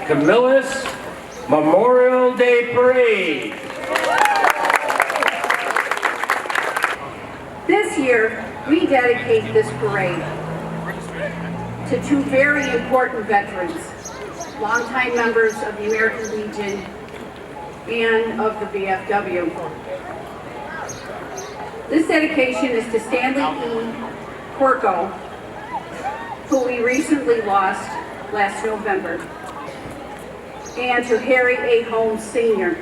Camillus Memorial Day Parade. This year, we dedicate this parade to two very important veterans, longtime members of the American Legion and of the VFW. This dedication is to Stanley E. Corco, who we recently lost last November, and to Harry A. Holmes Sr.,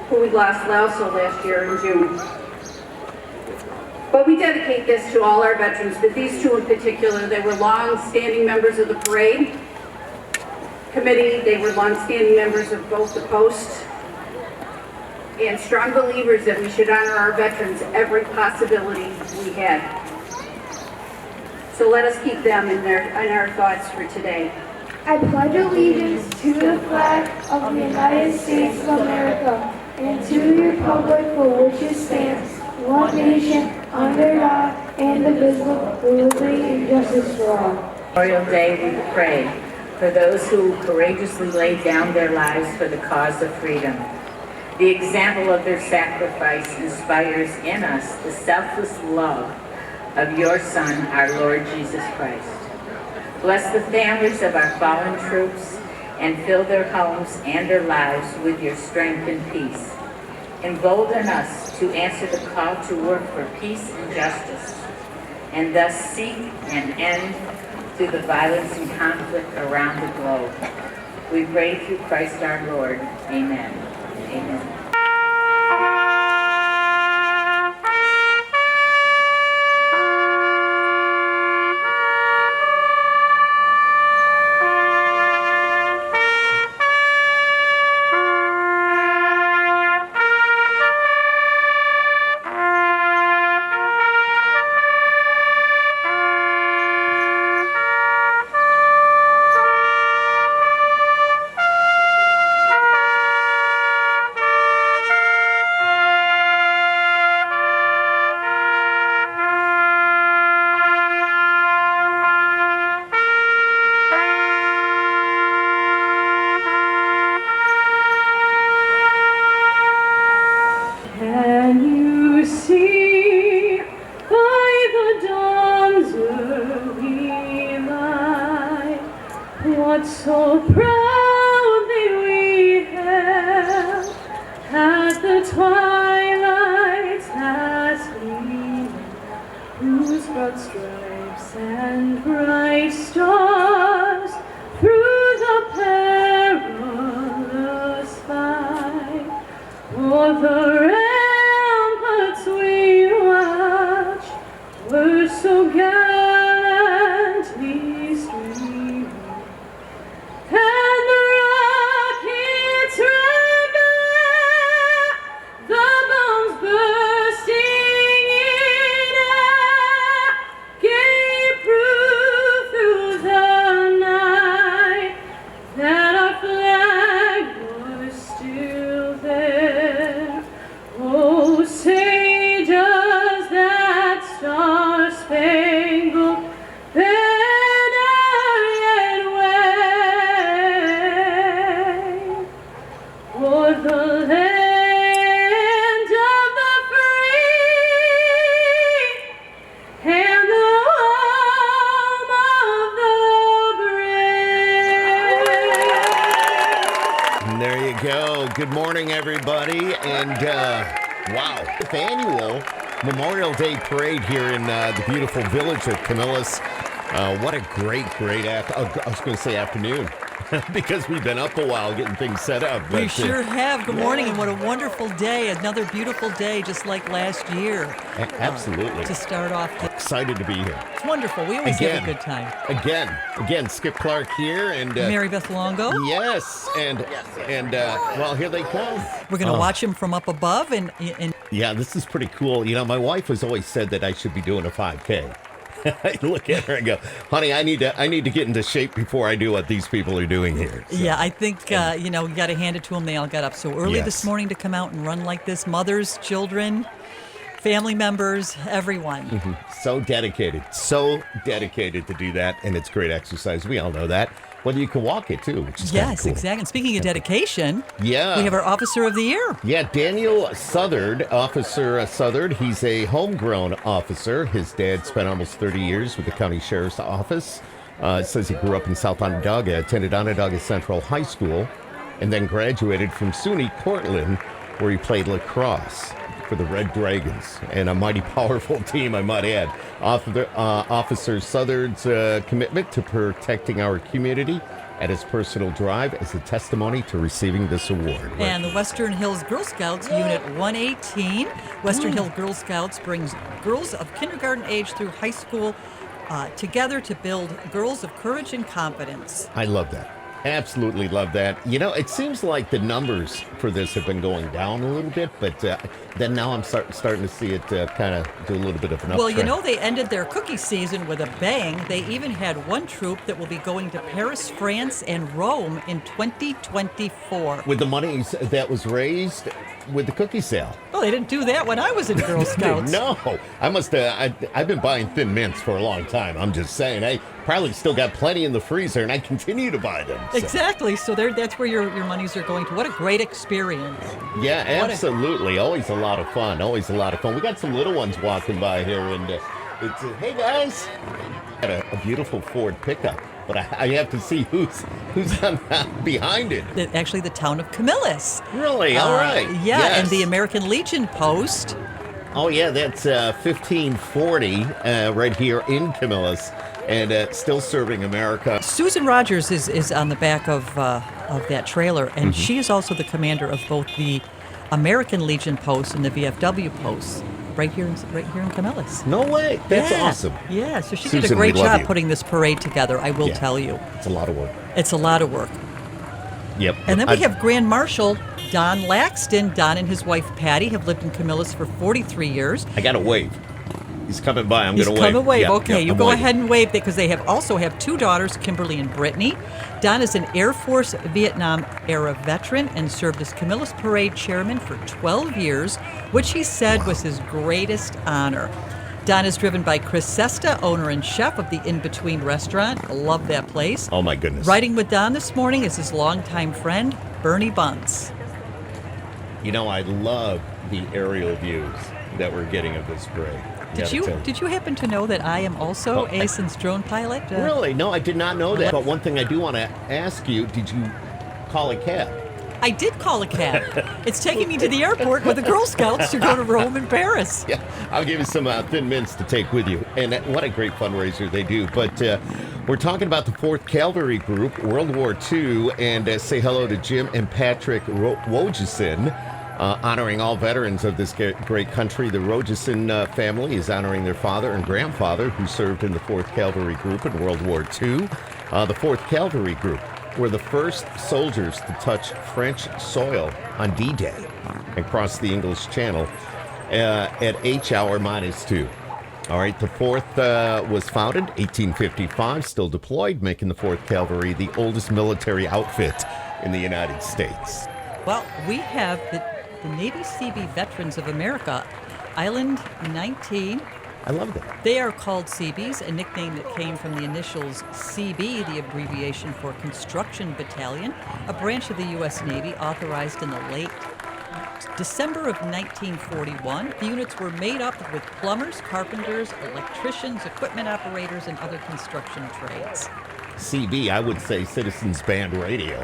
who we lost also last year in June. But we dedicate this to all our veterans, but these two in particular. They were long-standing members of the parade committee. They were long-standing members of both the posts, and strong believers that we should honor our veterans every possibility we had. So let us keep them in our thoughts for today. I pledge allegiance to the flag of the United States of America and to the republic for which it stands, one nation, under God, indivisible, with liberty and justice for all. Memorial Day, we pray for those who courageously laid down their lives for the cause of freedom. The example of their sacrifice inspires in us the selfless love of your Son, our Lord Jesus Christ. Bless the families of our fallen troops and fill their homes and their lives with your strength and peace. Embolden us to answer the call to work for peace and justice, and thus seek an end to the violence and conflict around the globe. We pray through Christ our Lord. Amen. Amen. So proudly we hailed at the twilight's last gleaming, whose broad stripes and bright stars through the perilous fight. O'er the ramparts we watched were so gallantly streaming. And the rockets ran back, the bombs bursting in air, gave proof through the night that our flag was still there. Oh, say does that star-spangled banner yet wave o'er the land of the free and the home of the brave? And there you go. Good morning, everybody. And wow, 5th annual Memorial Day parade here in the beautiful village of Camillus. What a great I was going to say afternoon because we've been up a while getting things set up. We sure have. Good morning, and what a wonderful day. Another beautiful day, just like last year. Absolutely. To start off. Excited to be here. It's wonderful. We always have a good time. Again, Skip Clark here. And Mary Beth Longo. Yes, and well, here they come. We're going to watch them from up above. And yeah, this is pretty cool. You know, my wife has always said that I should be doing a 5K. I look at her and go, honey, I need to get into shape before I do what these people are doing here. So. Yeah, I think, you got to hand it to them. They all got up so early this morning to come out and run like this. Mothers, children, family members, everyone. Mm-hmm. So dedicated to do that, and it's great exercise. We all know that. Well, you can walk it too, which is Yes, cool. exactly. And speaking of dedication, Yeah. we have our Officer of the Year. Yeah, Daniel Southard, Officer Southard. He's a homegrown officer. His dad spent almost 30 years with the county sheriff's office. It says he grew up in South Onondaga, attended Onondaga Central High School, and then graduated from SUNY Cortland, where he played lacrosse for the Red Dragons, and a mighty powerful team, I might add. Officer Southard's commitment to protecting our community at his personal drive is a testimony to receiving this award. And the Western Hills Girl Scouts Unit 118. Western Hills Girl Scouts brings girls of kindergarten age through high school together to build girls of courage and confidence. I love that. Absolutely love that. You know, it seems like the numbers for this have been going down a little bit, but then now I'm starting to see it kind of do a little bit of an uptrend. Well, you know, they ended their cookie season with a bang. They even had one troop that will be going to Paris, France, and Rome in 2024. With the money that was raised with the cookie sale. Well, they didn't do that when I was in Girl Scouts. No, I must. I've been buying Thin Mints for a long time. I'm just saying, I probably still got plenty in the freezer, and I continue to buy them. So. Exactly. So that's where your monies are going to. What a great experience. Yeah, absolutely. Always a lot of fun. Always a lot of fun. We got some little ones walking by here, and it's hey guys. Got a beautiful Ford pickup, but I have to see who's on behind it. Actually, the town of Camillus. Really? All right. Yeah, Yes. and the American Legion Post. Oh yeah, that's 1540 right here in Camillus, and still serving America. Susan Rogers is on the back of that trailer, and she is also the commander of both the American Legion Post and the VFW Post, right here in Camillus. No way. That's Yeah. awesome. Yeah, so she did a Susan, great we love job you. putting this parade together, I will Yeah. tell you. It's a lot of work. It's a lot of work. Yep. And then we have Grand Marshal Don Laxton. Don and his wife Patty have lived in Camillus for 43 years. I got to wave. He's coming by. I'm He's going to wave. coming wave. Yeah, Okay, yeah, you I'm go waving. ahead and wave because they also have two daughters, Kimberly and Brittany. Don is an Air Force Vietnam era veteran and served as Camillus Parade chairman for 12 years, which he said was his greatest honor. Don is driven by Chris Sesta, owner and chef of the In Between restaurant. I love that place. Oh, my goodness. Riding with Don this morning is his longtime friend, Bernie Bunce. You know, I love the aerial views that we're getting of this parade. Did you happen to know that I am also a licensed drone pilot? Really? No, I did not know that. But one thing I do want to ask you, did you call a cab? I did call a cab. It's taking me to the airport with the Girl Scouts to go to Rome and Paris. Yeah, I'll give you some Thin Mints to take with you. And what a great fundraiser they do. But we're talking about the 4th Cavalry Group, World War II, and say hello to Jim and Patrick Wojcicki, honoring all veterans of this great country. The Wojcicki family is honoring their father and grandfather who served in the 4th Cavalry Group in World War II. The 4th Cavalry Group were the first soldiers to touch French soil on D-Day and cross the English Channel at H-hour -2. All right, the 4th was founded 1855, still deployed, making the 4th Cavalry the oldest military outfit in the United States. Well, we have the Navy Seabee Veterans of America, Island 19. I love that. They are called Seabees, a nickname that came from the initials CB, the abbreviation for Construction Battalion, a branch of the U.S. Navy authorized in the late December of 1941. The units were made up with plumbers, carpenters, electricians, equipment operators, and other construction trades. CB, I would say Citizens Band Radio.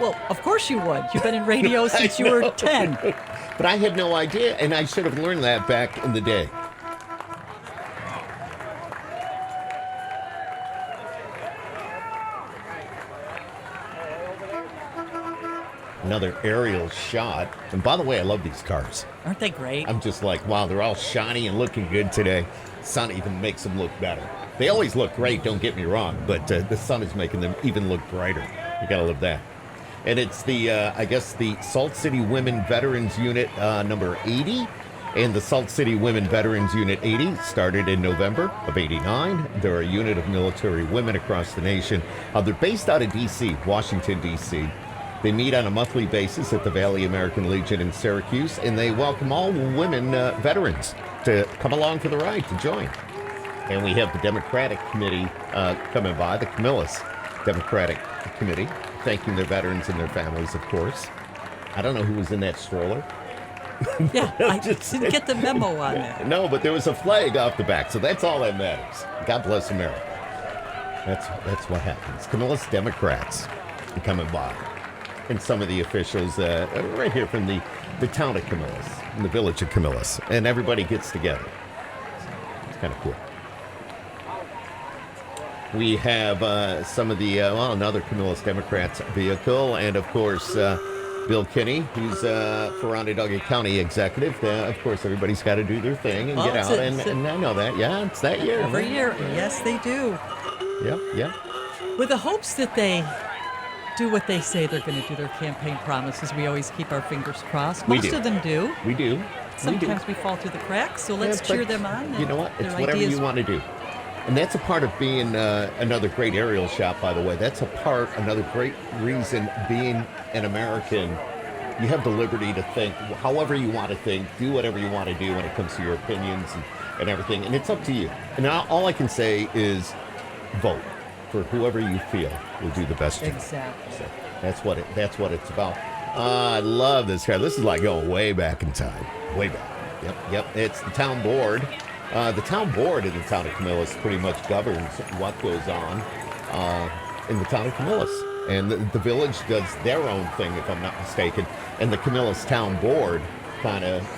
Well, of course you would. You've been in radio since you were 10. But I had no idea, and I should have learned that back in the day. Another aerial shot. And by the way, I love these cars. Aren't they great? I'm just like, wow, they're all shiny and looking good today. Sun even makes them look better. They always look great, don't get me wrong, but the sun is making them even look brighter. You gotta love that. And it's the, I guess, the Salt City Women Veterans Unit number 80. And the Salt City Women Veterans Unit 80 started in November of '89. They're a unit of military women across the nation. They're based out of D.C., Washington, D.C. They meet on a monthly basis at the Valley American Legion in Syracuse, and they welcome all women veterans to come along for the ride, to join. And we have the Democratic Committee coming by, the Camillus Democratic Committee, thanking their veterans and their families, of course. I don't know who was in that stroller. Yeah, I didn't get the memo on that. No, but there was a flag off the back, so that's all that matters. God bless America. That's what happens. Camillus Democrats are coming by. And some of the officials right here from the town of Camillus, in the village of Camillus. And everybody gets together. It's kind of cool. We have some of the, another Camillus Democrats vehicle, and of course, Bill Kinney, who's for Onondaga County executive. Of course, everybody's got to do their thing and get out, and I know that. Yeah, it's that year. Every year, yes, they do. Yep. With the hopes that they do what they say they're going to do, their campaign promises. We always keep our fingers crossed. Most of them do. We do. Sometimes we fall through the cracks, so let's cheer them on. You know what? It's whatever you want to do. And that's a part of being another great aerial shot, by the way. That's another great reason being an American. You have the liberty to think however you want to think, do whatever you want to do when it comes to your opinions and everything. And it's up to you. And all I can say is vote for whoever you feel will do the best job. Exactly. So that's what it's about. I love this guy. This is like going way back in time. Way back. Yep. It's the town board. The town board in the town of Camillus pretty much governs what goes on in the town of Camillus. And the village does their own thing, if I'm not mistaken. And the Camillus town board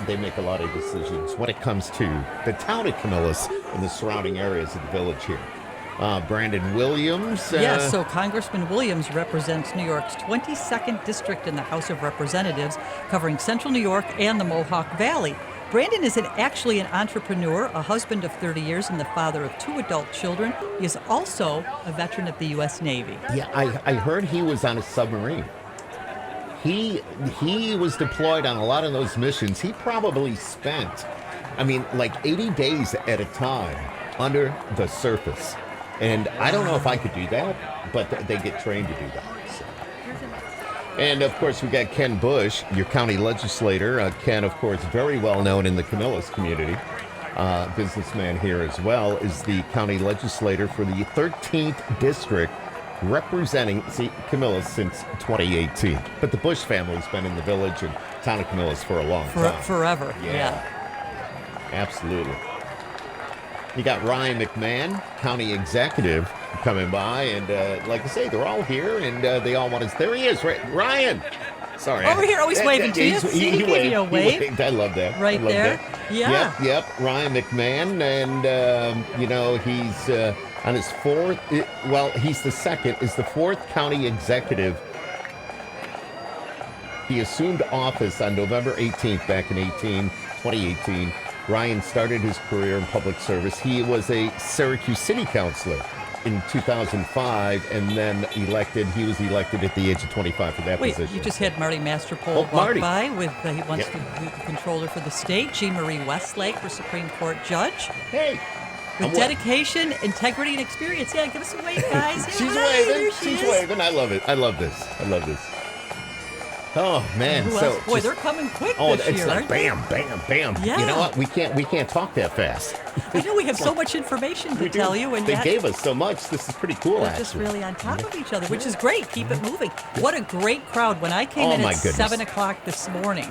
they make a lot of decisions when it comes to the town of Camillus and the surrounding areas of the village here. Brandon Williams. So Congressman Williams represents New York's 22nd district in the House of Representatives, covering central New York and the Mohawk Valley. Brandon is actually an entrepreneur, a husband of 30 years, and the father of 2 adult children. He is also a veteran of the U.S. Navy. Yeah, I heard he was on a submarine. He was deployed on a lot of those missions. He probably spent, like 80 days at a time under the surface. And I don't know if I could do that, but they get trained to do that. So. And, of course, we got Ken Bush, your county legislator. Ken, of course, very well known in the Camillus community. Businessman here as well, is the county legislator for the 13th district, representing Camillus since 2018. But the Bush family's been in the village and town of Camillus for a long time. Forever, yeah. Absolutely. You got Ryan McMahon, county executive, coming by, and like I say, they're all here, and they all want us. There he is, right? Ryan. Sorry. Over here, always waving to you. He gave you a wave. He waved. I love that. Right there. That. Yeah. Yep. Ryan McMahon, and he's on his he's the second. Is the 4th county executive. He assumed office on November 18th, back in 2018. Ryan started his career in public service. He was a Syracuse city councilor in 2005, and then he was elected at the age of 25 for that position. You just had Marty Masterpole walk by with, he wants to be the controller for the state, Jean Marie Westlake for Supreme Court judge. Hey! With dedication, integrity, and experience. Yeah, give us a wave, guys. She's waving. She's waving. I love it. I love this. Oh man! Who else? Boy, they're coming quick this year. It's like bam, bam, bam. Yeah. You know what? We can't talk that fast. I know we have so much information to tell you, and they gave us so much. This is pretty cool. We're just really on top of each other, which is great. Keep it moving. What a great crowd! When I came in at 7 o'clock this morning,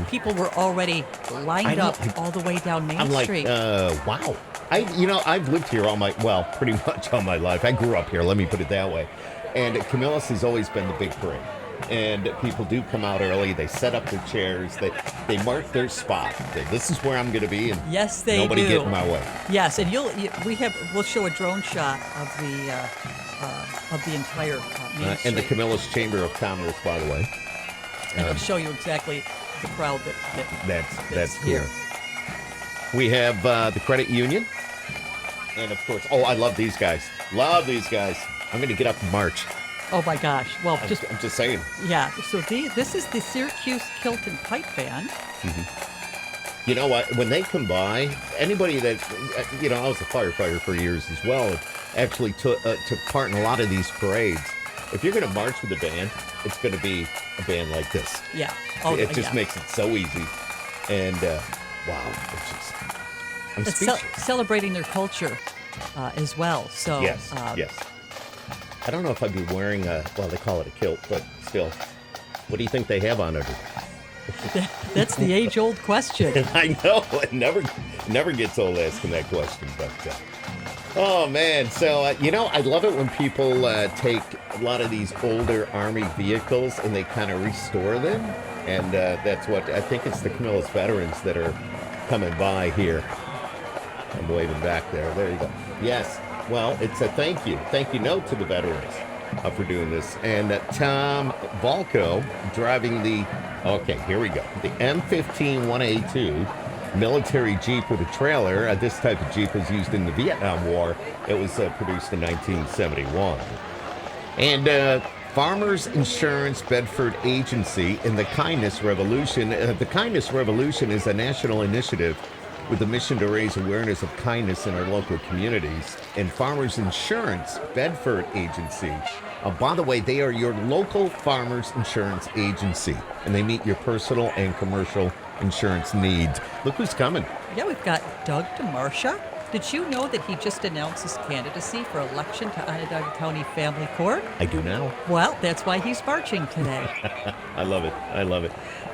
people were already lined up all the way down Main Street. Wow. I've lived here pretty much all my life. I grew up here. Let me put it that way. And Camillus has always been the big parade. And people do come out early. They set up their chairs. They mark their spot. This is where I'm going to be, and yes, they nobody do. get in my way. Yes, and we'll show a drone shot of the entire Main Street. And the Camillus Chamber of Commerce, by the way. And it'll show you exactly the crowd that's cool. here. We have the credit union, and of course, I love these guys. I'm going to get up and march. Oh my gosh! Well, I'm just saying. Yeah. So this is the Syracuse Kilt and Pipe Band. Mm-hmm. You know what? When they come by, anybody that I was a firefighter for years as well. Actually took part in a lot of these parades. If you're going to march with a band, it's going to be a band like this. Yeah. It just makes it so easy, and wow, it's celebrating their culture as well. So yes. I don't know if I'd be wearing well, they call it a kilt, but still. What do you think they have on it? That's the age-old question. I know, it never gets old asking that question, but oh man, so I love it when people take a lot of these older Army vehicles and they kind of restore them, and that's what I think. It's the Camillus veterans that are coming by here. I'm waving back there. There you go. Yes. Well, it's a thank you note to the veterans for doing this. And Tom Volko driving the, okay, here we go, the M15-1A2 military Jeep with a trailer. This type of Jeep was used in the Vietnam War. It was produced in 1971. And Farmers Insurance Bedford Agency and the Kindness Revolution. The Kindness Revolution is a national initiative with the mission to raise awareness of kindness in our local communities. And Farmers Insurance Bedford Agency, by the way, they are your local Farmers Insurance Agency, and they meet your personal and commercial insurance needs. Look who's coming. Yeah, we've got Doug DeMarcia. Did you know that he just announced his candidacy for election to Onondaga County Family Court? I do now. Well, that's why he's marching today. I love it.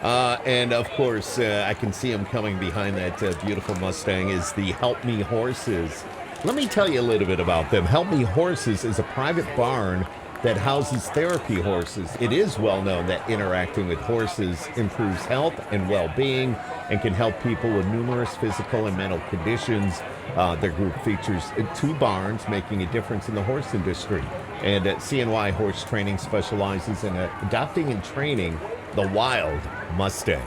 And of course, I can see him coming behind that beautiful Mustang is the Help Me Horses. Let me tell you a little bit about them. Help Me Horses is a private barn that houses therapy horses. It is well known that interacting with horses improves health and well-being and can help people with numerous physical and mental conditions. Their group features 2 barns, making a difference in the horse industry. And CNY Horse Training specializes in adopting and training the Wild Mustang.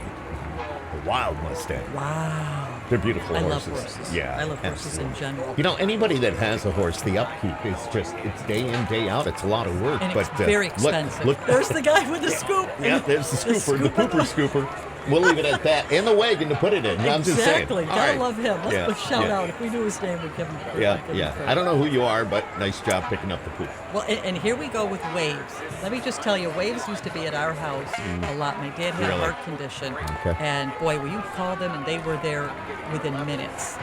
The Wild Mustang. Wow. They're beautiful horses. I love horses. Yeah, I love horses absolutely. in general. You know, anybody that has a horse, the upkeep is just, it's day in, day out. It's a lot of work. And but it's very expensive. Look, There's the guy with the scoop. yeah, there's the scooper, the pooper scooper. We'll leave it at that. And the wagon to put it in. I'm just saying. Exactly. All Gotta right. love him. Let's Yeah, put a shout yeah. out. If we knew his name, we'd give him credit. Yeah. I don't know who you are, but nice job picking up the poop. Well, and here we go with Waves. Let me just tell you, Waves used to be at our house a lot. My dad had a Really? heart condition. Okay. And boy, when you call them, and they were there within minutes.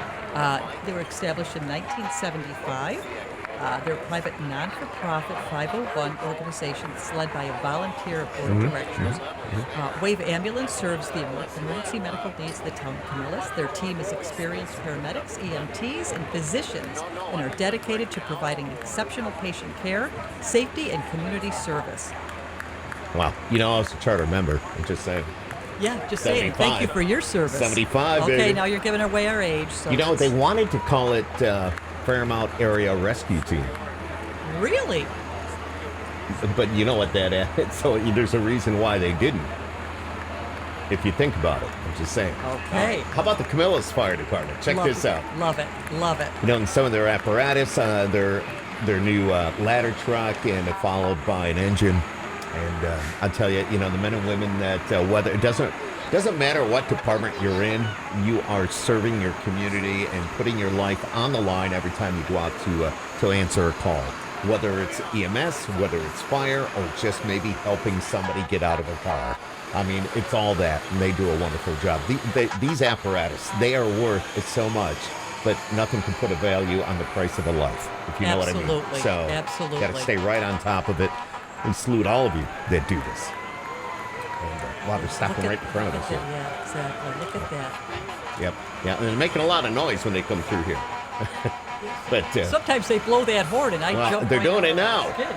They were established in 1975. They're a private, non-for-profit 501 organization that's led by a volunteer board of directors. Wave Ambulance serves the emergency medical needs of the town of Camillus. Their team is experienced paramedics, EMTs, and physicians, and are dedicated to providing exceptional patient care, safety, and community service. Wow. You know, I was a charter member. I'm just saying. Yeah, just saying. Thank you 75. for your service. 75, Okay, baby. now you're giving away our age. So You know, they wanted to call it Fairmount Area Rescue Team. Really? But you know what that is. So there's a reason why they didn't. If you think about it, I'm just saying. Okay. How about the Camillus Fire Department? Check Love this it. out. Love it. Love it. You know, in some of their apparatus, their new ladder truck, and followed by an engine. And I'll tell you, you know, the men and women that whether it doesn't matter what department you're in, you are serving your community and putting your life on the line every time you go out to answer a call. Whether it's EMS, whether it's fire, or just maybe helping somebody get out of a car. I mean, it's all that, and they do a wonderful job. These apparatus, they are worth so much, but nothing can put a value on the price of a life, if you know what I mean. Absolutely. So, Absolutely. got to stay right on top of it, and salute all of you that do this. And, wow, they're stopping right in front of us here. Yeah, exactly. Look at that. Yep, yeah, and they're making a lot of noise when they come through here. But Sometimes they blow that horn, and I well, jump. they're right doing over it now. the kid.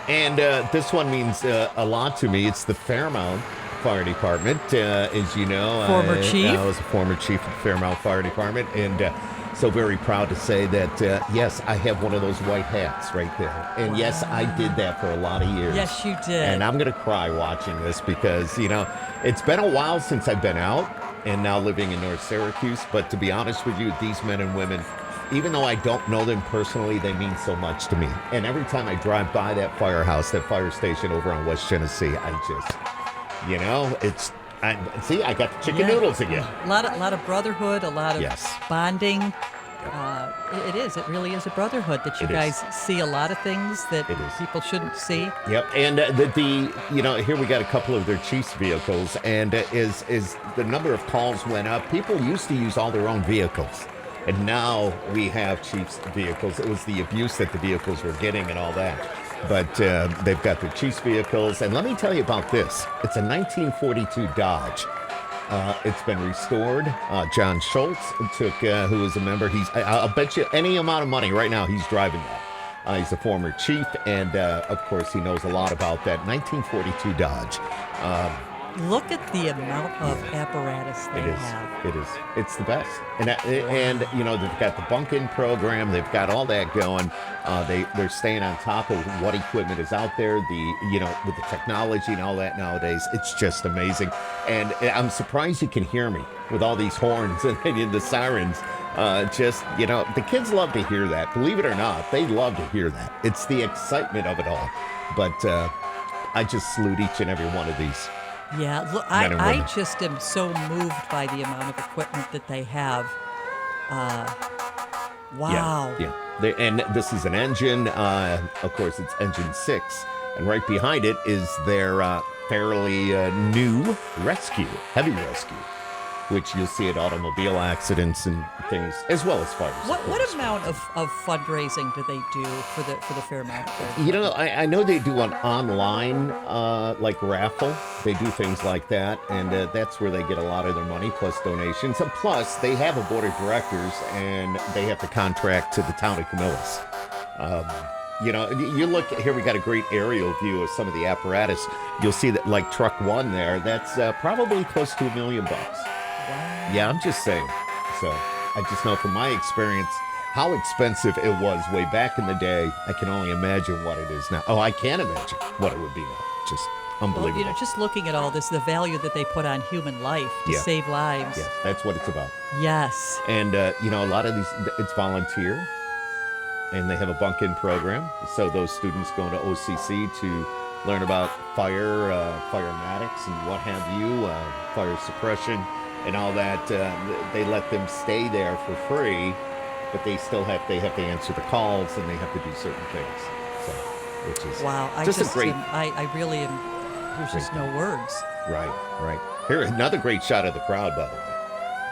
And this one means a lot to me. It's the Fairmount Fire Department, as you know. Former chief. I was a former chief of the Fairmount Fire Department, and so very proud to say that, yes, I have one of those white hats right there. And yes, I did that for a lot of years. Yes, you did. And I'm going to cry watching this because, you know, it's been a while since I've been out and now living in North Syracuse. But to be honest with you, these men and women, even though I don't know them personally, they mean so much to me. And every time I drive by that firehouse, that fire station over on West Genesee, I just, you know, I got the chicken noodles again. A lot of brotherhood, a lot of Yes. bonding. It really is a brotherhood that you It guys see a lot of things that It is. people shouldn't see. Yep, and you know, here we got a couple of their Chiefs vehicles, and as the number of calls went up, people used to use all their own vehicles. And now we have Chiefs vehicles. It was the abuse that the vehicles were getting and all that. But they've got their Chiefs vehicles. And let me tell you about this. It's a 1942 Dodge. It's been restored. John Schultz took, who was a member. I'll bet you any amount of money right now he's driving that. He's a former chief, and of course he knows a lot about that 1942 Dodge. Look at the amount of apparatus they have. It is. It's the best. And you know, they've got the bunk-in program. They've got all that going. They're staying on top of what equipment is out there. With the technology and all that nowadays, it's just amazing. And I'm surprised you can hear me with all these horns and the sirens. The kids love to hear that. Believe it or not, they love to hear that. It's the excitement of it all. But I just salute each and every one of these. Yeah, look, I just am so moved by the amount of equipment that they have. Wow. Yeah. And this is an engine. Of course, it's engine 6. And right behind it is their fairly new rescue, heavy rescue, which you'll see at automobile accidents and things, as well as fires. What amount of fundraising do they do for the Fairmount? I know they do an online like raffle. They do things like that, and that's where they get a lot of their money, plus donations. And plus, they have a board of directors, and they have to contract to the town of Camillus. You look here, we got a great aerial view of some of the apparatus. You'll see that, like truck 1 there, that's probably close to $1 million. Wow. Yeah, I'm just saying. So I just know from my experience how expensive it was way back in the day. I can only imagine what it is now. Oh, I can't imagine what it would be now. Just unbelievable. Well, just looking at all this, the value that they put on human life to save lives. Yes, that's what it's about. Yes. And, a lot of these, it's volunteer, and they have a bunk-in program. So those students go to OCC to learn about firematics and what have you, fire suppression and all that. They let them stay there for free, but they have to answer the calls, and they have to do certain things. So, which is wow. I really am. There's just no words. Right. Here, another great shot of the crowd, by the way.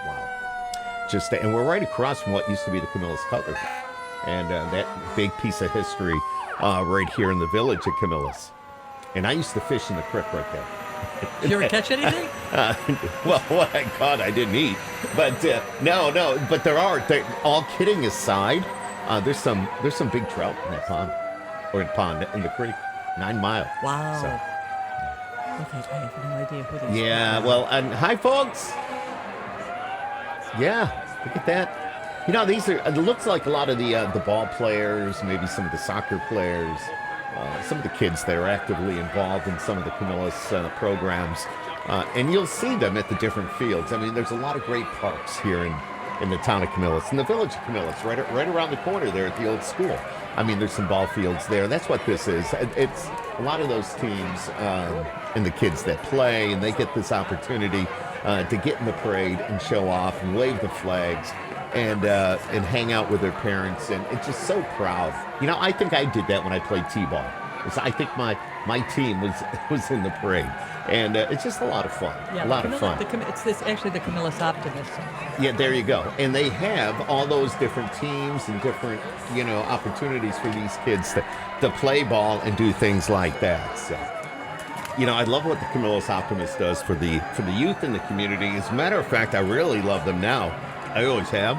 Wow. And we're right across from what used to be the Camillus Cutlery, and that big piece of history right here in the village of Camillus. And I used to fish in the creek right there. You ever catch anything? Well, what I caught, I didn't eat. But no. But all kidding aside, there's some big trout in that pond, in the creek, 9 Mile. Wow. So, okay, I have no idea who these yeah. are. Well, and hi, folks. Yeah, look at that. These are. It looks like a lot of the ball players, maybe some of the soccer players. Some of the kids that are actively involved in some of the Camillus programs. And you'll see them at the different fields. I mean, there's a lot of great parks here in the town of Camillus, in the village of Camillus, right around the corner there at the old school. I mean, there's some ball fields there. That's what this is. It's a lot of those teams and the kids that play, and they get this opportunity to get in the parade and show off and wave the flags. And hang out with their parents, and it's just so proud. I think I did that when I played t-ball. I think my team was in the parade, and it's just a lot of fun. Yeah, a lot of fun. It's actually the Camillus Optimist. Yeah, there you go. And they have all those different teams and different opportunities for these kids to play ball and do things like that. So. I love what the Camillus Optimist does for the youth in the community. As a matter of fact, I really love them now. I always have,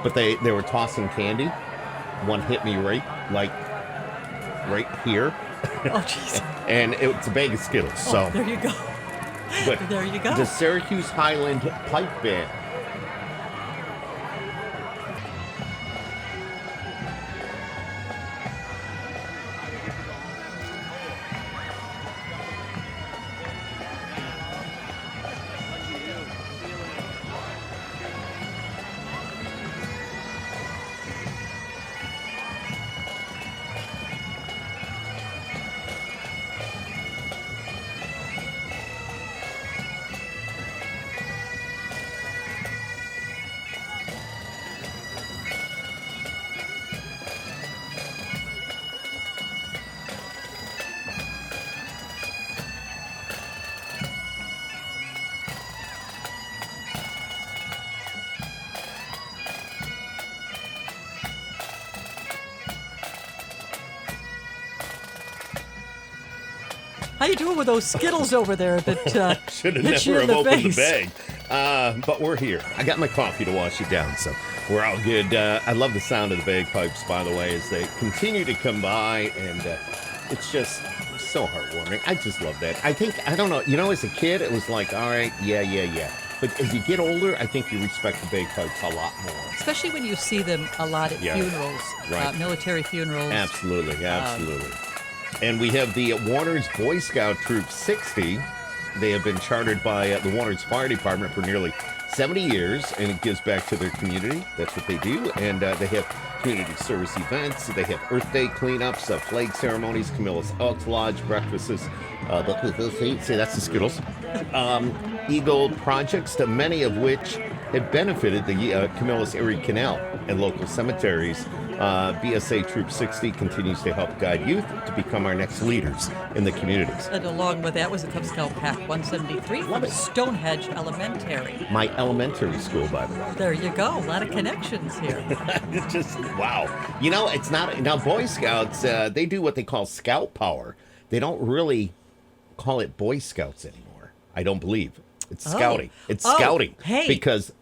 but they were tossing candy. One hit me right here. Oh, jeez. And it's a bag of Skittles. So there you go. But there you go. The Syracuse Highland Pipe Band. How you doing with those Skittles over there that Should have hit you never in the opened the face? bag. But we're here. I got my coffee to wash it down, so we're all good. I love the sound of the bagpipes, by the way, as they continue to come by, and it's just so heartwarming. I just love that. I don't know, as a kid, it was like, all right, yeah. But as you get older, I think you respect the bagpipes a lot more. Especially when you see them a lot at funerals, right. Military funerals. Absolutely. And we have the Warner's Boy Scout Troop 60. They have been chartered by the Warner's Fire Department for nearly 70 years, and it gives back to their community. That's what they do. And they have community service events. They have Earth Day cleanups, flag ceremonies, Camillus Elks Lodge breakfasts. See, that's the Skittles. Eagle projects, many of which have benefited the Camillus Erie Canal and local cemeteries. BSA Troop 60 continues to help guide youth to become our next leaders in the communities. And along with that was the Cub Scout Pack 173 from Stonehenge Elementary. My elementary school, by the way. There you go. A lot of connections here. It's just, wow. It's not, now Boy Scouts, they do what they call Scout Power. They don't really call it Boy Scouts anymore. I don't believe. It's scouting. It's scouting. Hey. Because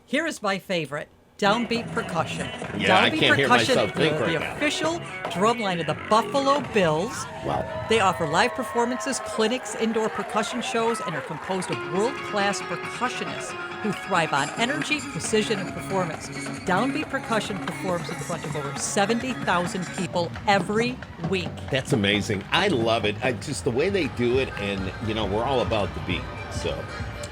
here is my favorite. Downbeat Percussion. Yeah, I Downbeat can't hear Percussion, myself think the right now. official drumline of the Buffalo Bills. Wow. They offer live performances, clinics, indoor percussion shows, and are composed of world-class percussionists who thrive on energy, precision, and performance. Downbeat Percussion performs in front of over 70,000 people every week. That's amazing. I love it. Just the way they do it, and, we're all about the beat, so,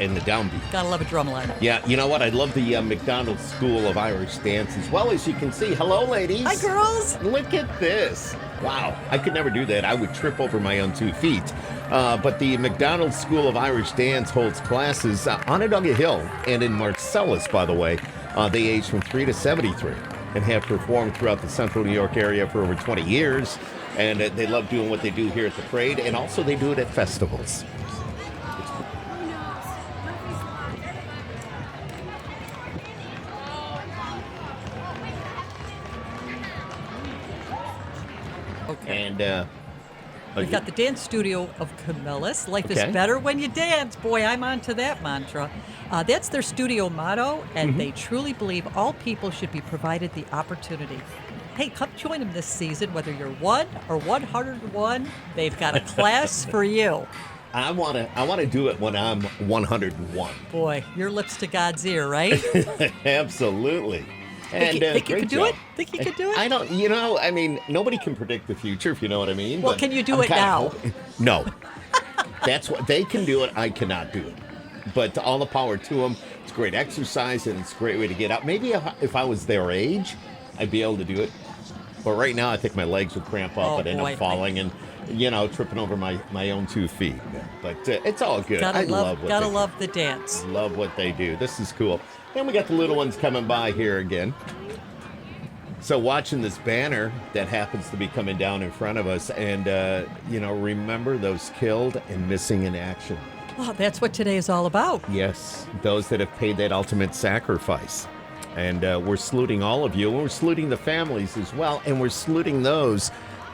and the downbeat. Gotta love a drumline. Yeah, you know what? I love the McDonald's School of Irish Dance as well. As you can see. Hello, ladies. Hi, girls. Look at this. Wow. I could never do that. I would trip over my own 2 feet. But the McDonald's School of Irish Dance holds classes on Onondaga Hill and in Marcellus, by the way. They age from 3 to 73 and have performed throughout the central New York area for over 20 years. And they love doing what they do here at the parade, and also they do it at festivals. Okay. And We've got the dance studio of Camillus. Life is better when you dance. Boy, I'm on to that mantra. That's their studio motto, and they truly believe all people should be provided the opportunity. Hey, come join them this season, whether you're 1 or 101. They've got a class for you. I want to do it when I'm 101. Boy, your lips to God's ear, right? Absolutely. Think you great could do job. it? Think you could do it? I don't, nobody can predict the future, if you know what I mean. Well, but can you do I'm it kinda now? No. That's what they can do it. I cannot do it. But all the power to them. It's great exercise, and it's a great way to get out. Maybe if I was their age, I'd be able to do it. But right now, I think my legs would cramp up. I'd end up falling and, tripping over my own 2 feet. But it's all good. Gotta love love the dance. Love what they do. This is cool. And we got the little ones coming by here again. So watching this banner that happens to be coming down in front of us, and, remember those killed and missing in action. Well, that's what today is all about. Yes, those that have paid that ultimate sacrifice. And we're saluting all of you, and we're saluting the families as well, and we're saluting those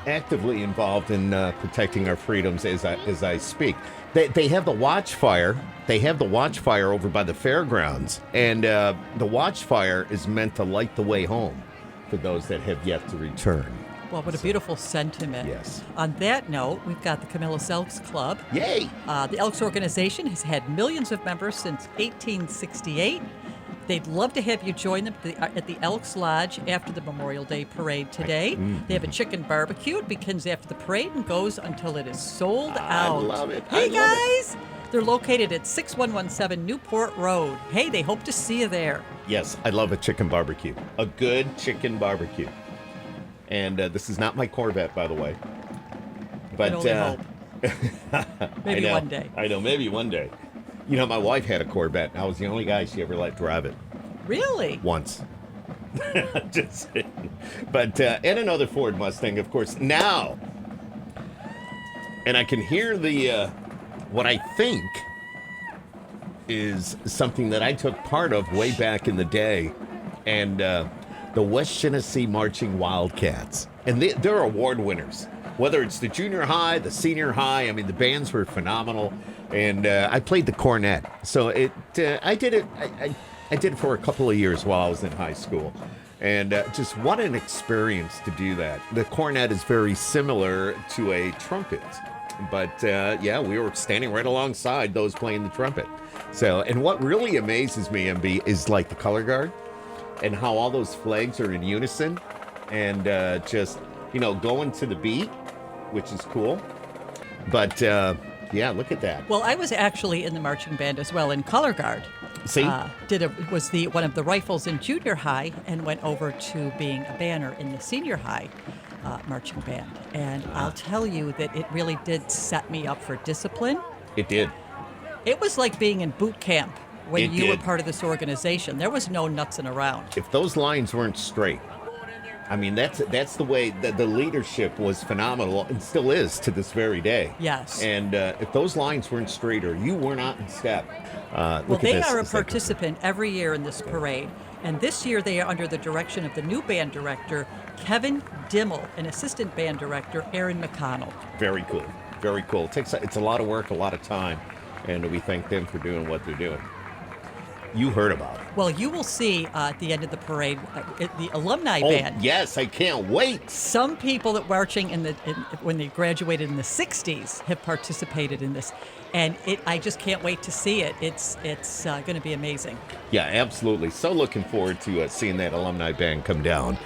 actively involved in protecting our freedoms as I speak. They have the watchfire. They have the watchfire over by the fairgrounds, and the watchfire is meant to light the way home for those that have yet to return. Well, what a beautiful sentiment. Yes. On that note, we've got the Camillus Elks Club. Yay! The Elks organization has had millions of members since 1868. They'd love to have you join them at the Elks Lodge after the Memorial Day Parade today. They have a chicken barbecue. It begins after the parade and goes until it is sold out. I love it. Hey, guys! They're located at 6117 Newport Road. Hey, they hope to see you there. Yes, I love a chicken barbecue. A good chicken barbecue. And this is not my Corvette, by the way. But I can only hope. Maybe one day. I know, maybe one day. My wife had a Corvette. I was the only guy she ever let drive it. Really? Once. Just saying. But, and another Ford Mustang, of course. Now, and I can hear the, what I think is something that I took part of way back in the day. And the West Genesee Marching Wildcats. And they're award winners. whether it's the junior high, the senior high, I mean, the bands were phenomenal. And I played the cornet. So I did it for a couple of years while I was in high school. And just what an experience to do that. The cornet is very similar to a trumpet. But yeah, we were standing right alongside those playing the trumpet. So, and what really amazes me, MB, is like the color guard and how all those flags are in unison and just, going to the beat, which is cool. But yeah, look at that. Well, I was actually in the marching band as well in color guard. See? Was one of the rifles in junior high and went over to being a banner in the senior high marching band. And I'll tell you that it really did set me up for discipline. It did. It was like being in boot camp when It you were did. part of this organization. There was no nutsing around. If those lines weren't straight, I mean, that's the way that the leadership was phenomenal and still is to this very day. Yes. And if those lines weren't straight or you were not in step, Well, they are a participant every year in this parade. And this year they are under the direction of the new band director, Kevin Dimmel, and assistant band director, Aaron McConnell. Very cool. Very cool. It's a lot of work, a lot of time, and we thank them for doing what they're doing. You heard about it. Well, you will see at the end of the parade, the alumni Oh, band. yes, I can't wait. Some people that were marching when they graduated in the 60s have participated in this. And I just can't wait to see it. It's going to be amazing. Yeah, absolutely. So looking forward to seeing that alumni band come down.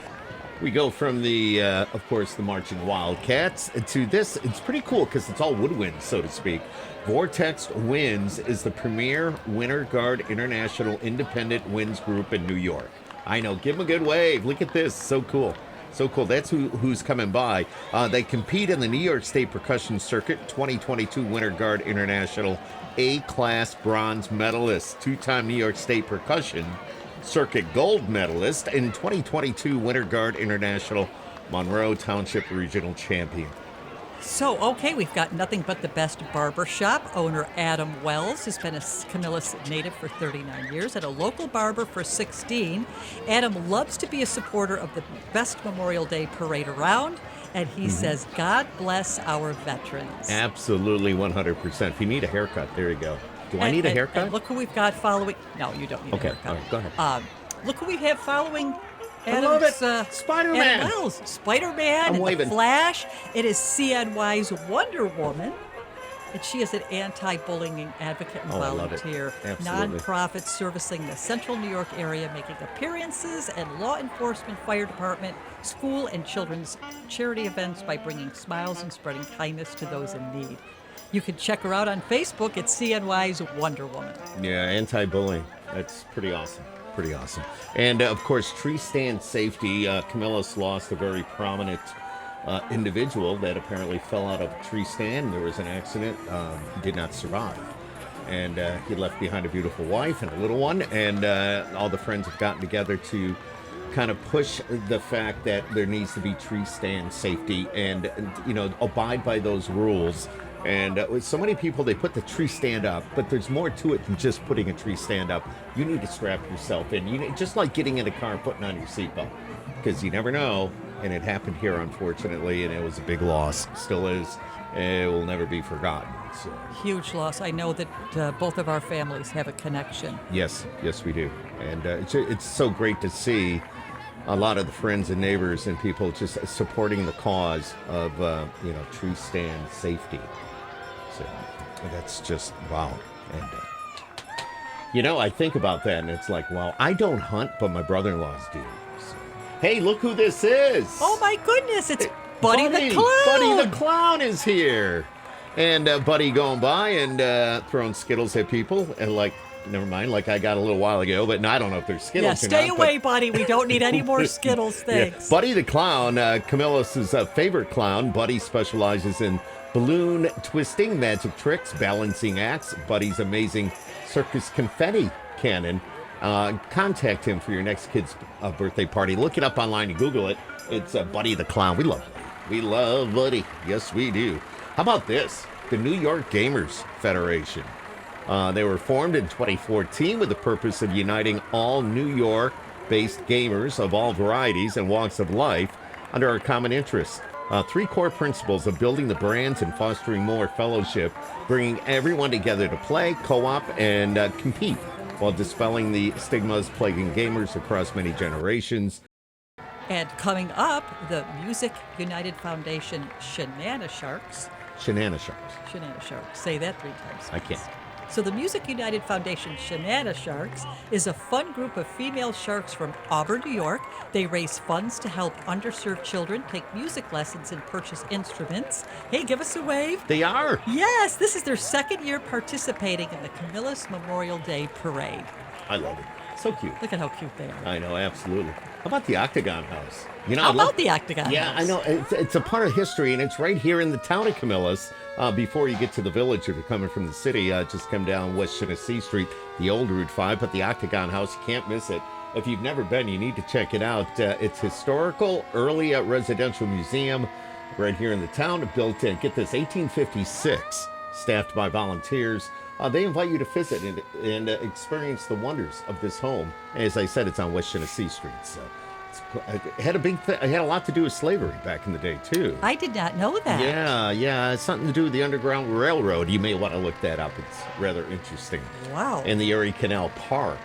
We go from the, of course, the Marching Wildcats to this. It's pretty cool because it's all woodwind, so to speak. Vortex Winds is the premier Winter Guard International Independent Winds group in New York. I know. Give them a good wave. Look at this. So cool. So cool. That's who's coming by. They compete in the New York State Percussion Circuit 2022 Winter Guard International A-Class Bronze Medalist, two-time New York State Percussion Circuit Gold Medalist, and 2022 Winter Guard International Monroe Township Regional Champion. So, okay, we've got nothing but the best barber shop. Owner Adam Wells has been a Camillus native for 39 years and a local barber for 16. Adam loves to be a supporter of the best Memorial Day parade around, and he says, God bless our veterans. Absolutely, 100%. If you need a haircut, there you go. Do I need a haircut? And look who we've got following. No, you don't need a Okay, haircut. all right, go ahead. Look who we have following I love Adam's, it. Spider-Man. Adam Wells. Spider-Man I'm and waving. The Flash. It is CNY's Wonder Woman. And she is an anti-bullying advocate and Oh, I love it. volunteer. Absolutely. Nonprofit servicing the central New York area, making appearances and law enforcement, fire department, school, and children's charity events by bringing smiles and spreading kindness to those in need. You can check her out on Facebook at CNY's Wonder Woman. Yeah, anti-bullying. That's pretty awesome. Pretty awesome. And, of course, tree stand safety. Camillus lost a very prominent individual that apparently fell out of a tree stand. There was an accident. He did not survive. And he left behind a beautiful wife and a little one. And all the friends have gotten together to kind of push the fact that there needs to be tree stand safety and abide by those rules. And with so many people, they put the tree stand up, but there's more to it than just putting a tree stand up. You need to strap yourself in. Just like getting in a car and putting on your seatbelt, because you never know. And it happened here, unfortunately, and it was a big loss. Still is. It will never be forgotten. So. Huge loss. I know that both of our families have a connection. Yes, we do. And it's so great to see a lot of the friends and neighbors and people just supporting the cause of tree stand safety. So that's just wow. And I think about that and it's like, wow, I don't hunt, but my brother-in-laws do. So, hey, look who this is. Oh my goodness, it's Buddy the Clown. Buddy the Clown is here. And Buddy going by and throwing Skittles at people and never mind, like I got a little while ago, but I don't know if there's Skittles or not. Stay away, Buddy. We don't need any more Skittles, thanks. Yeah. Buddy the Clown, Camillus' favorite clown. Buddy specializes in balloon twisting, magic tricks, balancing acts. Buddy's amazing circus confetti cannon. Contact him for your next kid's birthday party. Look it up online and Google it. It's Buddy the Clown. We love Buddy. We love Buddy. Yes, we do. How about this? The New York Gamers Federation. They were formed in 2014 with the purpose of uniting all New York-based gamers of all varieties and walks of life under a common interest. Three core principles of building the brands and fostering more fellowship, bringing everyone together to play, co-op, and compete, while dispelling the stigmas plaguing gamers across many generations. And coming up, the Music United Foundation Shenana Sharks. Shenana Sharks. Shenana Sharks. Say that 3 times. I can't. So the Music United Foundation Shenana Sharks is a fun group of female sharks from Auburn, New York. They raise funds to help underserved children take music lessons and purchase instruments. Hey, give us a wave. They are. Yes, this is their second year participating in the Camillus Memorial Day Parade. I love it. So cute. Look at how cute they are. I know, absolutely. How about the Octagon House? You know, How about the Octagon Yeah, House? I know. It's a part of history, and it's right here in the town of Camillus. Before you get to the village, if you're coming from the city, just come down West Genesee Street, the old Route 5. But the Octagon House, you can't miss it. If you've never been, you need to check it out. It's historical, early residential museum right here in the town. Built in, get this, 1856, staffed by volunteers. They invite you to visit and experience the wonders of this home. As I said, it's on West Genesee Street, so it had it had a lot to do with slavery back in the day too. I did not know that. Yeah, it's something to do with the Underground Railroad. You may want to look that up. It's rather interesting. Wow. In the Erie Canal Park.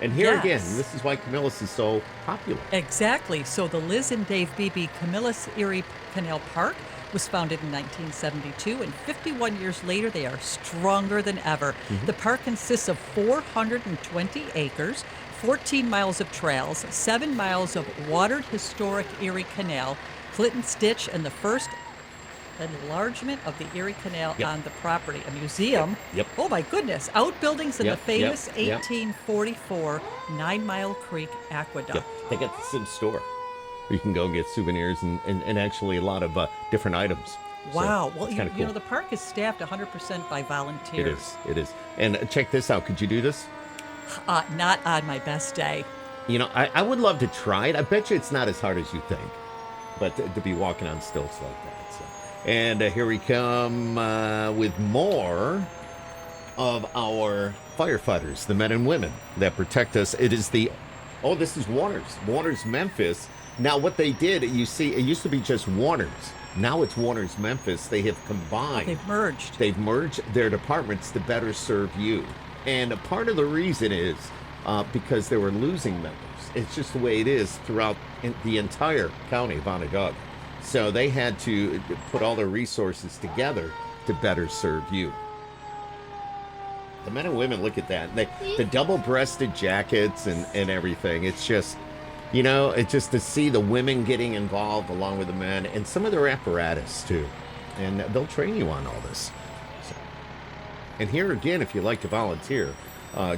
And here again, Yes. this is why Camillus is so popular. Exactly. So the Liz and Dave Beebe Camillus Erie Canal Park was founded in 1972, and 51 years later, they are stronger than ever. The park consists of 420 acres, 14 miles of trails, 7 miles of watered historic Erie Canal, Clinton's Ditch, and the first enlargement of the Erie Canal Yep. on the property. A museum. Yep. Oh my goodness. Outbuildings in Yep, the famous yep, yep. 1844 Nine Mile Creek Aqueduct. Yeah, they got the Sim store. You can go get souvenirs and actually a lot of different items. So, Wow. Well, it's you kinda cool. know, the park is staffed 100% by volunteers. It is. And check this out. Could you do this? Not on my best day. You know, I would love to try it. I bet you it's not as hard as you think. But to be walking on stilts like that. So. And here we come with more of our firefighters, the men and women that protect us. It is this is Warner's Memphis. Now what they did, you see, it used to be just Warner's. Now it's Warner's Memphis. They have combined. They've merged. They've merged their departments to better serve you. And a part of the reason is because they were losing members. It's just the way it is throughout the entire county of Onondaga. So they had to put all their resources together to better serve you. The men and women, look at that. The double-breasted jackets and everything. It's just, you know, it's just to see the women getting involved along with the men and some of their apparatus too. And they'll train you on all this. So, and here again, if you'd like to volunteer,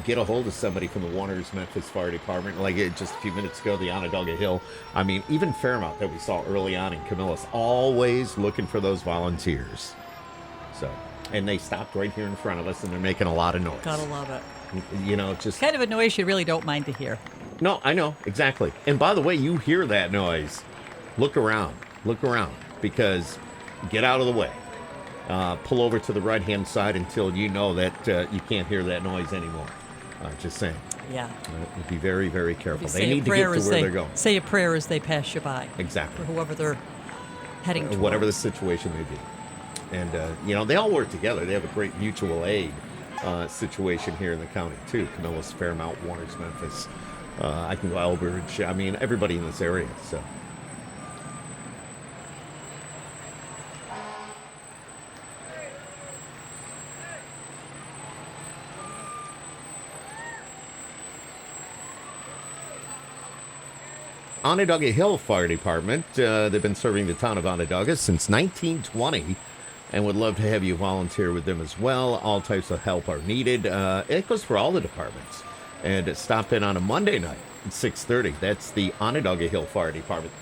get a hold of somebody from the Warner's Memphis Fire Department. Like just a few minutes ago, the Onondaga Hill. I mean, even Fairmount that we saw early on in Camillus, always looking for those volunteers. So, and they stopped right here in front of us, and they're making a lot of noise. Gotta love it. You know, just Kind of a noise you really don't mind to hear. no, I know exactly. And by the way, you hear that noise. Look around, because get out of the way. Pull over to the right-hand side until you know that you can't hear that noise anymore. Just saying. Yeah. Be very, very careful. Say They a need to get prayer to as where they're going. Say a prayer as they pass you by. Exactly. For whoever they're heading towards. Whatever the situation may be. And, you know, they all work together. They have a great mutual aid situation here in the county, too. Camillus, Fairmount, Warner's, Memphis. I can go Elbridge. I mean, everybody in this area, so. Onondaga Hill Fire Department, they've been serving the town of Onondaga since 1920 and would love to have you volunteer with them as well. All types of help are needed. It goes for all the departments. And stop in on a Monday night at 6:30. That's the Onondaga Hill Fire Department.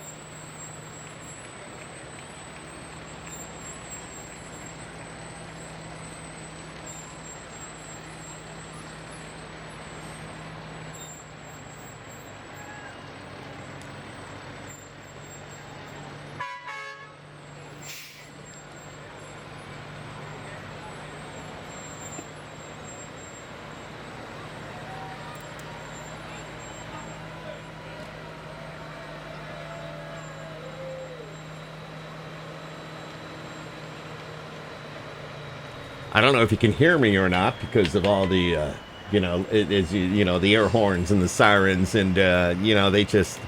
I don't know if you can hear me or not because of all the, the air horns and the sirens, and they just.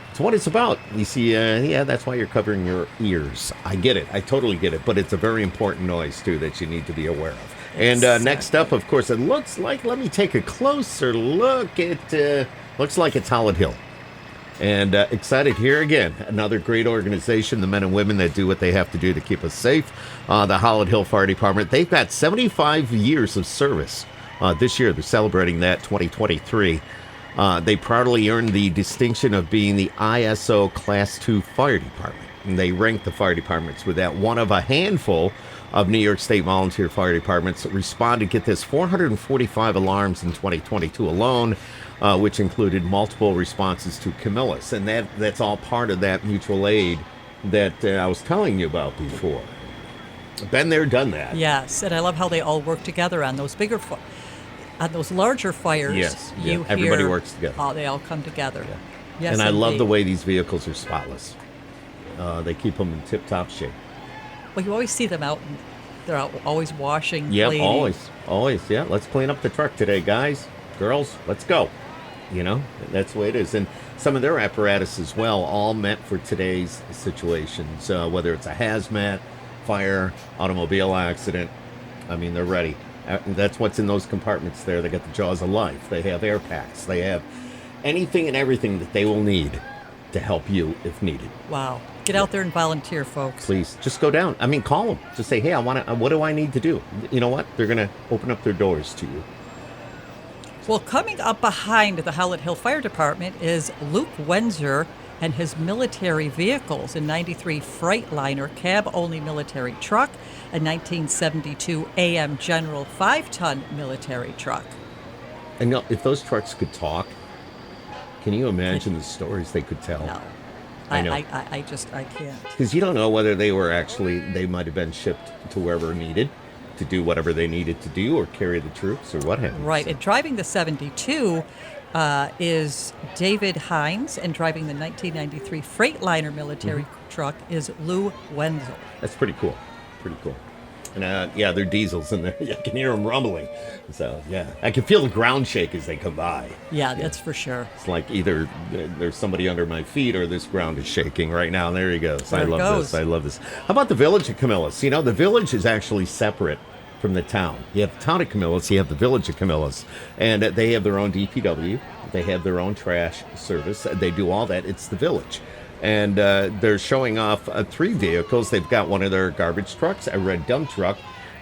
It's what it's about. You see, that's why you're covering your ears. I get it. I totally get it. But it's a very important noise, too, that you need to be aware of. And next up, of course, it looks like, let me take a closer look. It looks like it's Howlett Hill. And excited here again. Another great organization, the men and women that do what they have to do to keep us safe. The Howlett Hill Fire Department. They've got 75 years of service. This year, they're celebrating that, 2023. They proudly earned the distinction of being the ISO Class 2 Fire Department. And they ranked the fire departments with that, one of a handful of New York State volunteer fire departments that responded, get this, 445 alarms in 2022 alone, which included multiple responses to Camillus. And that's all part of that mutual aid that I was telling you about before. Been there, done that. Yes, and I love how they all work together on those on those larger fires. Yes, everybody works together. Oh, they all come together. Yeah. Yes, and I love indeed. the way these vehicles are spotless. They keep them in tip-top shape. Well, you always see them out. They're out always washing. Yep, cleaning. always. Yeah, let's clean up the truck today, guys, girls. Let's go. That's the way it is. And some of their apparatus as well, all meant for today's situations. Whether it's a hazmat, fire, automobile accident, they're ready. That's what's in those compartments there. They got the jaws of life. They have air packs. They have anything and everything that they will need to help you if needed. Wow. Get out there and volunteer, folks. Please, just go down. call them. Just say, hey, what do I need to do? You know what? They're going to open up their doors to you. Well, coming up behind the Howlett Hill Fire Department is Luke Wenzer and his military vehicles, a 93 Freightliner cab-only military truck, a 1972 AM General 5-ton military truck. And if those trucks could talk, can you imagine the stories they could tell? No. I know. I can't. Because you don't know whether they might have been shipped to wherever needed to do whatever they needed to do or carry the troops or what have you. Right, So. and driving the 72 is David Hines, and driving the 1993 Freightliner military truck is Lou Wenzel. That's pretty cool. And they're diesels in there. You can hear them rumbling. So, yeah. I can feel the ground shake as they come by. Yeah, that's for sure. It's like either there's somebody under my feet or this ground is shaking right now. And there he goes. There it goes. I love this. How about the village of Camillus? The village is actually separate from the town. You have the town of Camillus, you have the village of Camillus, and they have their own DPW. They have their own trash service. They do all that. It's the village. And they're showing off 3 vehicles. They've got one of their garbage trucks, a red dump truck,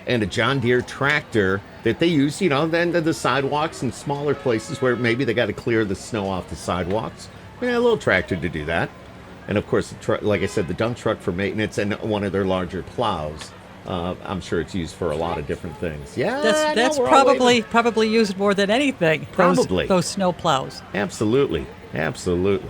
and a John Deere tractor that they use, then to the sidewalks and smaller places where maybe they got to clear the snow off the sidewalks. A little tractor to do that. And of course, like I said, the dump truck for maintenance and one of their larger plows. I'm sure it's used for a lot of different things. Yeah, That's probably used more than anything. Probably. Those snow plows. Absolutely.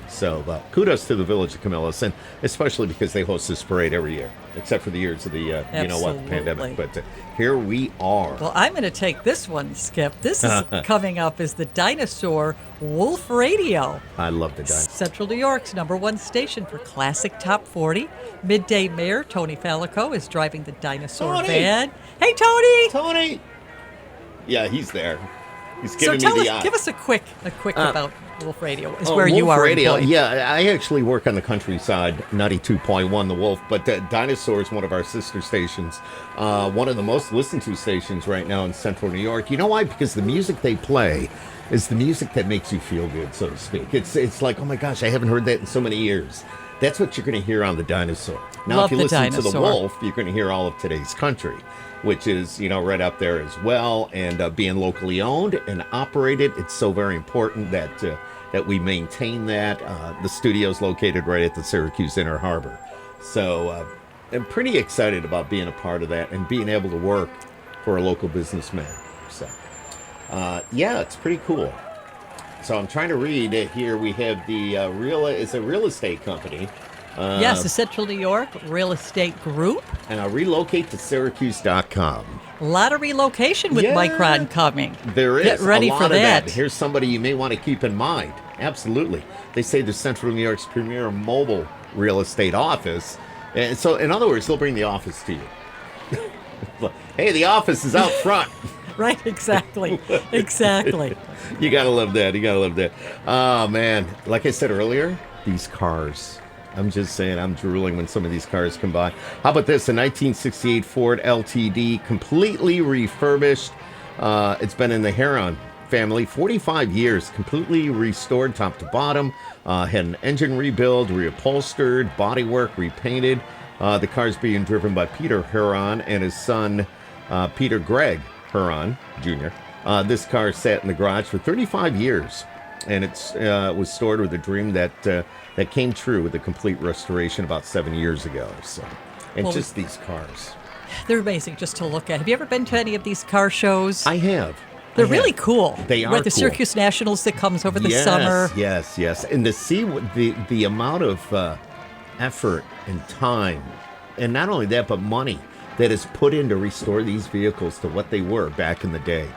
So kudos to the village of Camillus, and especially because they host this parade every year, except for the years of the the pandemic. But here we are. Well, I'm going to take this one, Skip. This is coming up is the Dinosaur Wolf Radio. I love the dinosaur. Central New York's #1 station for classic top 40. Midday Mayor Tony Fallico is driving the Dinosaur van. Hey, Tony! Yeah, he's there. He's So giving me the eye. give us a quick about Wolf Radio. Is Oh, where you Wolf are Radio. employed. Yeah, I actually work on the countryside, 92.1 The Wolf, but Dinosaur is one of our sister stations, one of the most listened to stations right now in Central New York. You know why? Because the music they play is the music that makes you feel good, so to speak. It's like, oh my gosh, I haven't heard that in so many years. That's what you're going to hear on the Dinosaur. Now, Love if you the listen to the Dinosaur. Wolf, you're going to hear all of today's country, which is, right up there as well. And being locally owned and operated, it's so very important that we maintain that. The studio's located right at the Syracuse Inner Harbor. So I'm pretty excited about being a part of that and being able to work for a local businessman. So, it's pretty cool. So I'm trying to read it here. We have it's a real estate company. Yes, the Central New York Real Estate Group. And I'll relocate to Syracuse.com. A lot of relocation with Micron coming. There is. Get ready a lot for of that. Here's somebody you may want to keep in mind. Absolutely. They say the Central New York's premier mobile real estate office. And so, in other words, they'll bring the office to you. Hey, the office is out front. Right, exactly. Exactly. You gotta love that. You gotta love that. Oh man, like I said earlier, these cars. I'm just saying, I'm drooling when some of these cars come by. How about this? A 1968 Ford LTD, completely refurbished. It's been in the Heron family 45 years, completely restored top to bottom. Had an engine rebuild, reupholstered, bodywork repainted. The car's being driven by Peter Heron and his son, Peter Gregg Heron Jr. This car sat in the garage for 35 years, and it was stored with a dream that came true with a complete restoration about 7 years ago. So, and Well, just these cars. They're amazing just to look at. Have you ever been to any of these car shows? I have. They're really cool. They are With the cool. Circus Nationals that comes over the Yes, summer. yes. And to see what the amount of effort and time, and not only that, but money that is put in to restore these vehicles to what they were back in the day.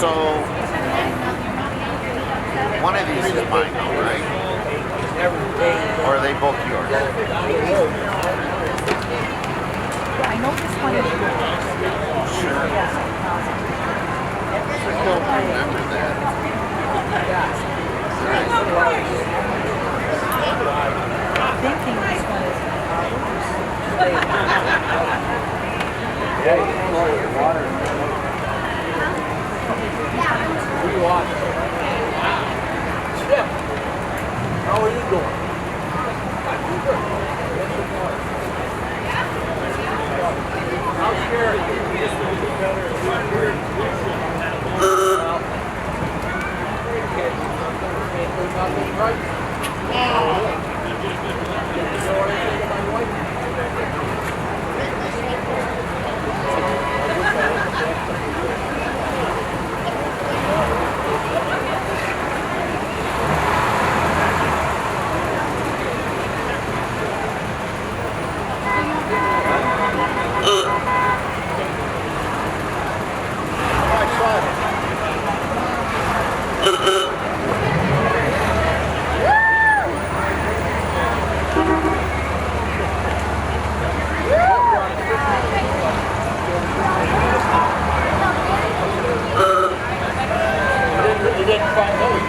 So, one of these is mine, though, right? Or are they both yours? I know this one is Sure. I don't remember that. thinking this one is How are you doing? How's Sherry? You didn't find those.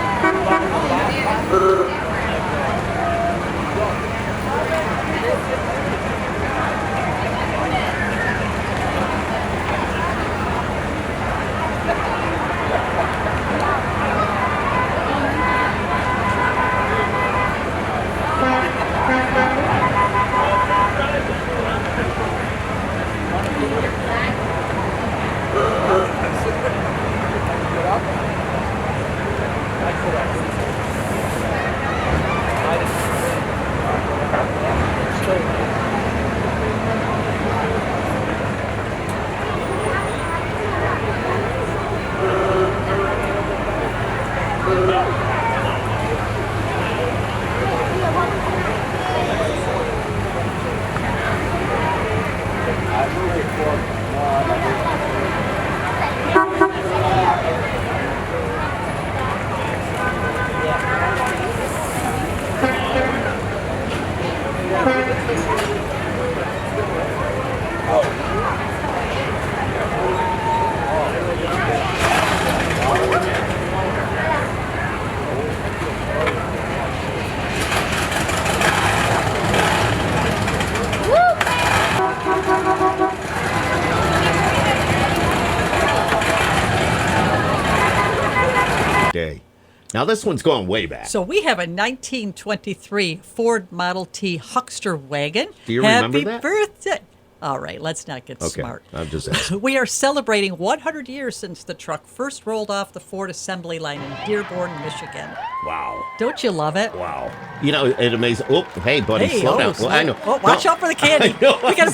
Now this one's going way back. So we have a 1923 Ford Model T Huckster wagon. Do you remember Happy that? birthday. All right, let's not get Okay, smart. I'm just asking. We are celebrating 100 years since the truck first rolled off the Ford assembly line in Dearborn, Michigan. Wow. Don't you love it? Wow. You know, it amazes. Oh, hey, buddy, slow down. slow- Well, I know. Oh, watch No, out for the candy. I know, we gotta I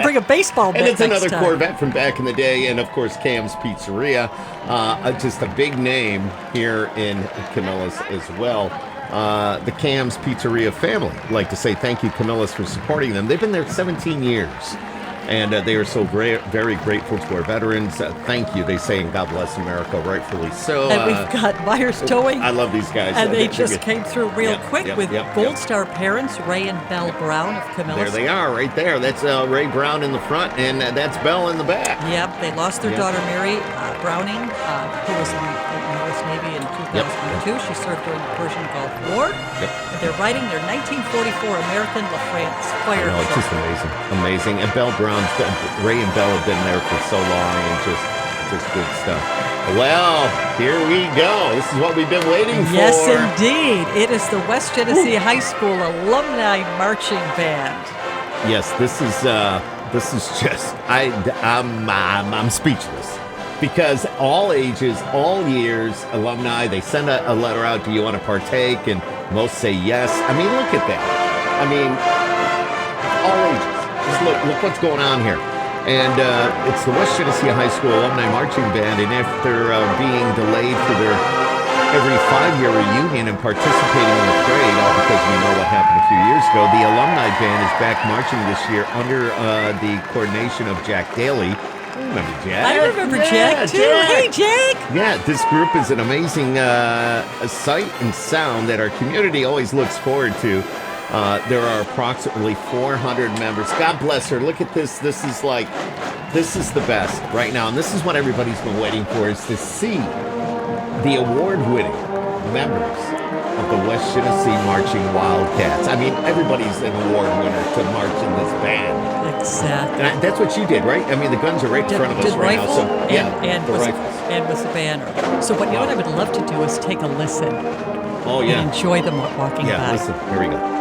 bring saw a baseball bat And it's next another time. Corvette from back in the day, and of course Cam's Pizzeria, just a big name here in Camillus as well. The Cam's Pizzeria family. I'd like to say thank you, Camillus, for supporting them. They've been there 17 years. And they are so very grateful to our veterans. Thank you, they say, and God bless America, rightfully so. And we've got Myers Towing. I love these guys. And they They're just good. came through real quick with Yep. Gold Star parents, Ray and Belle Brown of Camillus. There they are, right there. That's Ray Brown in the front, and that's Belle in the back. Yep, they lost their Yep. daughter Mary Browning, who was in the U.S. Navy in 2002. She served during the Persian Gulf War. Yep. And they're riding their 1944 American LaFrance fire No, it's truck. just amazing. And Belle Brown's Ray and Belle have been there for so long, and just good stuff. Well, here we go. This is what we've been waiting for. Yes, indeed. It is the West Genesee High School Alumni Marching Band. Yes, this is just I'm speechless. Because all ages, all years, alumni, they send a letter out, do you want to partake? And most say yes. I mean, look at that. I mean, all ages. Just look what's going on here. And it's the West Genesee High School Alumni Marching Band, and after being delayed for their every 5-year reunion and participating in the parade, all because we know what happened a few years ago, the Alumni Band is back marching this year under the coordination of Jack Daly. Remember Jack? I remember Jack, too. Jack. Hey, Jack! Yeah, this group is an amazing sight and sound that our community always looks forward to. There are approximately 400 members. God bless her. Look at this. This is the best right now. And this is what everybody's been waiting for, is to see the award-winning members of the West Genesee Marching Wildcats. I mean, everybody's an award winner to march in this band. Exactly. And that's what you did, right? I mean, the guns are right in front of us Did right rifle now. So, and the was, rifles. and was the banner. So what you know what I would love to do is take a listen Oh, yeah. and enjoy them walking Yeah, by. listen. Here we go.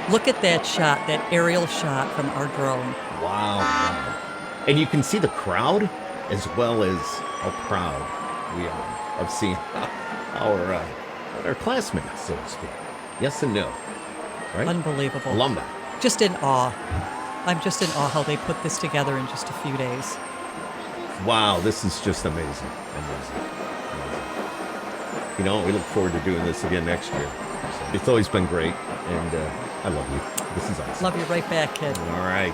Look at that shot, that aerial shot from our drone. Wow. And you can see the crowd as well as how proud we are of seeing our classmates, so to speak. Yes and no. Right? Unbelievable. Alumni. Just in awe. I'm just in awe how they put this together in just a few days. Wow, this is just amazing. Amazing. You know, we look forward to doing this again next year. So it's always been great, and I love you. This is awesome. Love you right back, kid. All right.